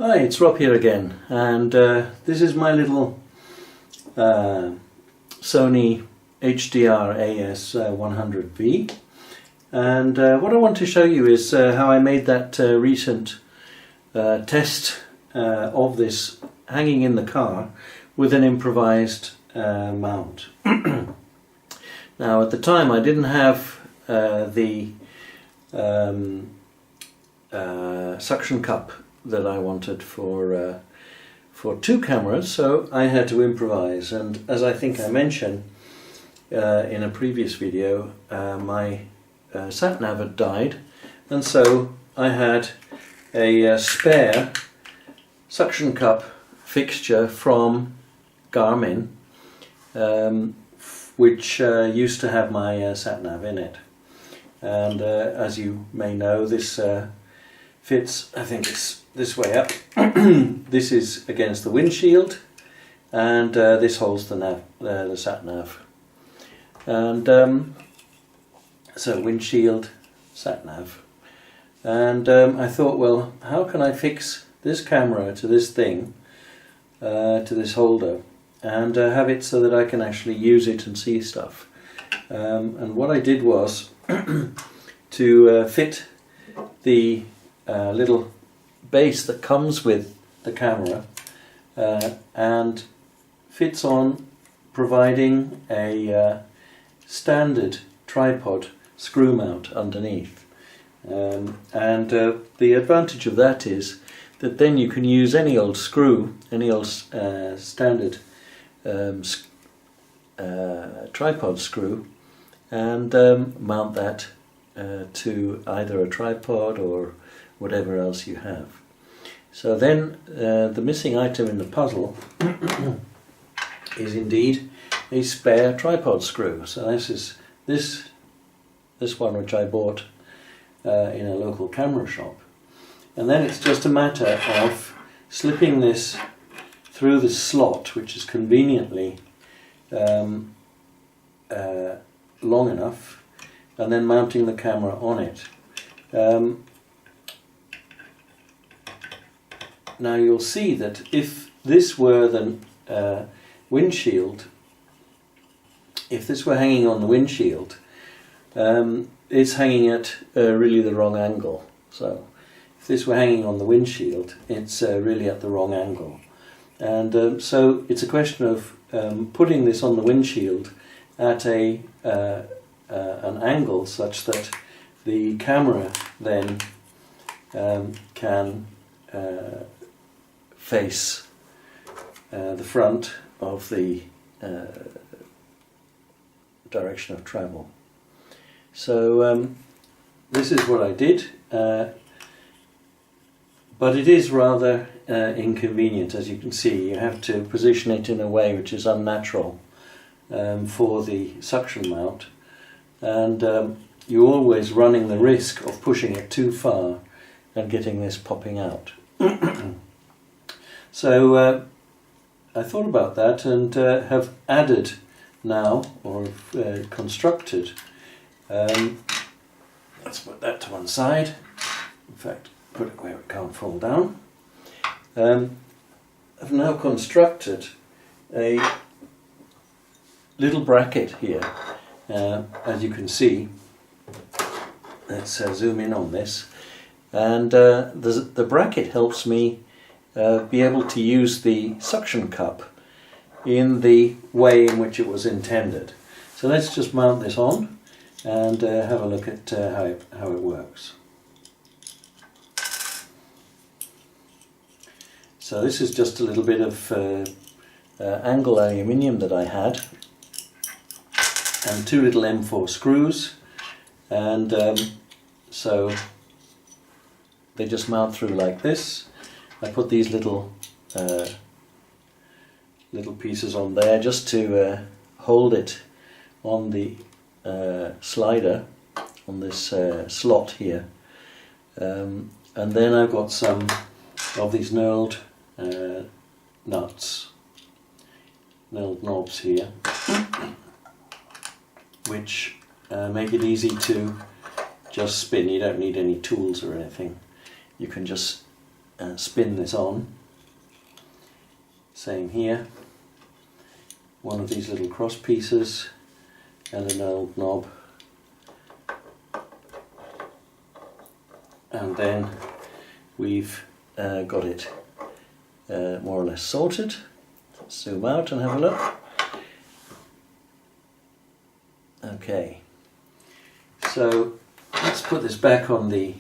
Hi, it's Rob here again, and this is my little Sony HDR AS100V, and what I want to show you is how I made that recent test of this hanging in the car with an improvised mount. Now at the time I didn't have the suction cup that I wanted for two cameras, so I had to improvise. And as I think I mentioned in a previous video, my satnav had died, and so I had a spare suction cup fixture from Garmin, which used to have my satnav in it. And as you may know, this fits, I think it's this way up. This is against the windshield, and this holds the satnav. And so windshield, satnav. And I thought, well, how can I fix this camera to this thing, to this holder, and have it so that I can actually use it and see stuff. And what I did was to fit the little base that comes with the camera and fits on, providing a standard tripod screw mount underneath. And the advantage of that is that then you can use any old screw, any old standard tripod screw, and mount that to either a tripod or whatever else you have. So then the missing item in the puzzle is indeed a spare tripod screw. So this is this one, which I bought in a local camera shop. And then it's just a matter of slipping this through the slot, which is conveniently long enough, and then mounting the camera on it. Now you'll see that if this were the windshield, if this were hanging on the windshield, it's hanging at really the wrong angle. So if this were hanging on the windshield, it's really at the wrong angle. And so it's a question of putting this on the windshield at an angle such that the camera then can face the front of the direction of travel. So this is what I did, but it is rather inconvenient. As you can see, you have to position it in a way which is unnatural for the suction mount, and you're always running the risk of pushing it too far and getting this popping out. So I thought about that and have added now, or constructed, let's put that to one side, in fact put it where it can't fall down. I've now constructed a little bracket here, as you can see. Let's zoom in on this, and the bracket helps me be able to use the suction cup in the way in which it was intended. So let's just mount this on and have a look at how it works. So this is just a little bit of angle aluminium that I had, and two little M4 screws, and so they just mount through like this. I put these little pieces on there just to hold it on the slider on this slot here, and then I've got some of these knurled knobs here, which make it easy to just spin. You don't need any tools or anything. You can just spin this on. Same here. One of these little cross pieces and an old knob. And then we've got it more or less sorted. Let's zoom out and have a look. Okay, so let's put this back on the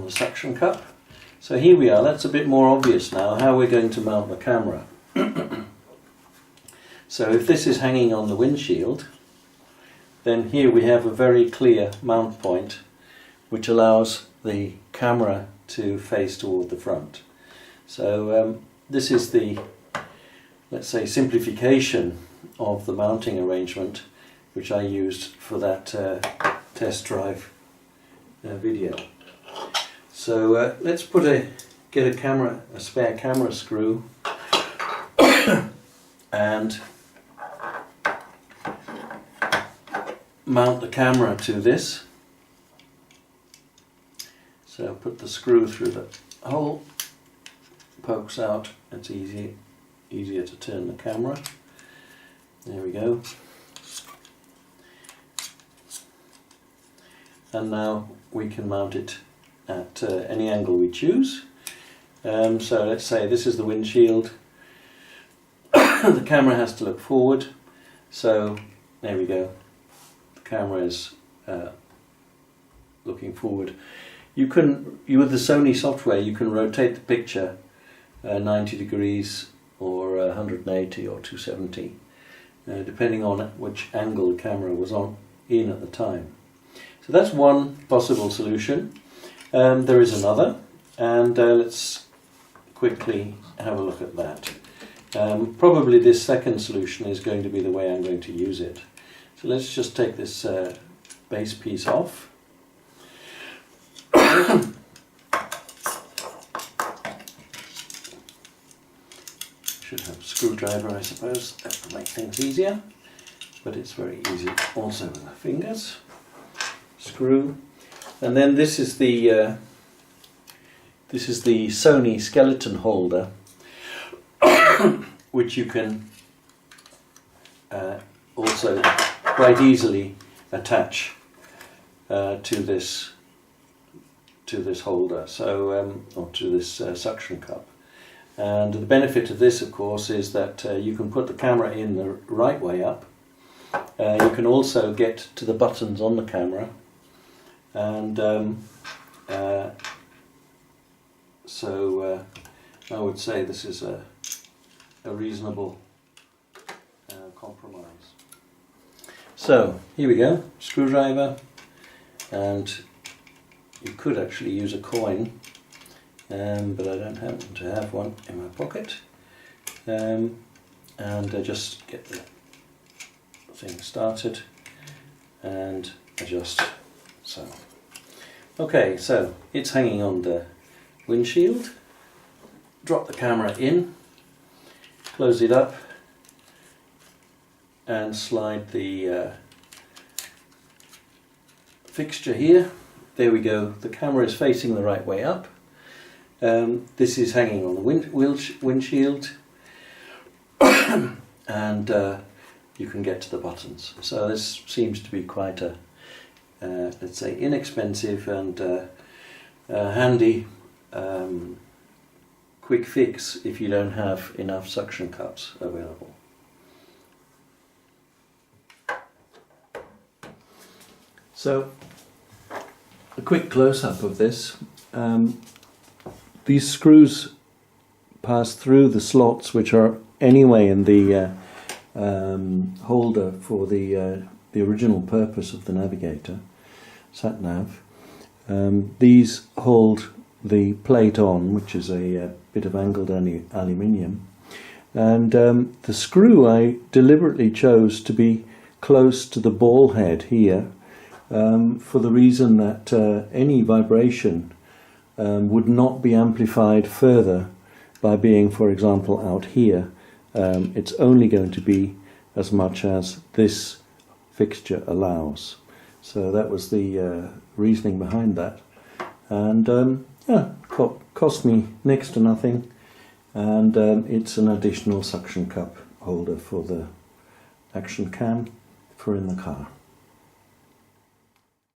suction cup. So here we are. That's a bit more obvious now how we're going to mount the camera. So if this is hanging on the windshield, then here we have a very clear mount point which allows the camera to face toward the front. So this is the, let's say, simplification of the mounting arrangement which I used for that test drive video. So let's get a spare camera screw and mount the camera to this. So put the screw through the hole, pokes out, it's easier to turn the camera. There we go. And now we can mount it at any angle we choose. So let's say this is the windshield. The camera has to look forward. So there we go. The camera is looking forward. With the Sony software, you can rotate the picture 90 degrees or 180 or 270, depending on which angle the camera was in at the time. So that's one possible solution. There is another, and let's quickly have a look at that. Probably this second solution is going to be the way I'm going to use it. So let's just take this base piece off. Should have a screwdriver, I suppose, that will make things easier, but it's very easy also with the fingers. Screw, and then this is the Sony skeleton holder, which you can also quite easily attach to this holder, so or to this suction cup. And the benefit of this, of course, is that you can put the camera in the right way up. You can also get to the buttons on the camera, and so I would say this is a reasonable compromise. So here we go, screwdriver, and you could actually use a coin, but I don't happen to have one in my pocket. And just get the thing started and adjust. So, okay, so it's hanging on the windshield. Drop the camera in, close it up, and slide the fixture here. There we go, the camera is facing the right way up. This is hanging on the windshield, and you can get to the buttons. So this seems to be quite a, let's say, inexpensive and handy quick fix if you don't have enough suction cups available. So, a quick close-up of this. These screws pass through the slots, which are anyway in the holder for the original purpose of the navigator, satnav. These hold the plate on, which is a bit of angled aluminium, and the screw I deliberately chose to be close to the ball head here, for the reason that any vibration would not be amplified further by being, for example, out here. It's only going to be as much as this fixture allows. So that was the reasoning behind that. and yeah, cost me next to nothing, and it's an additional suction cup holder for the action cam for in the car.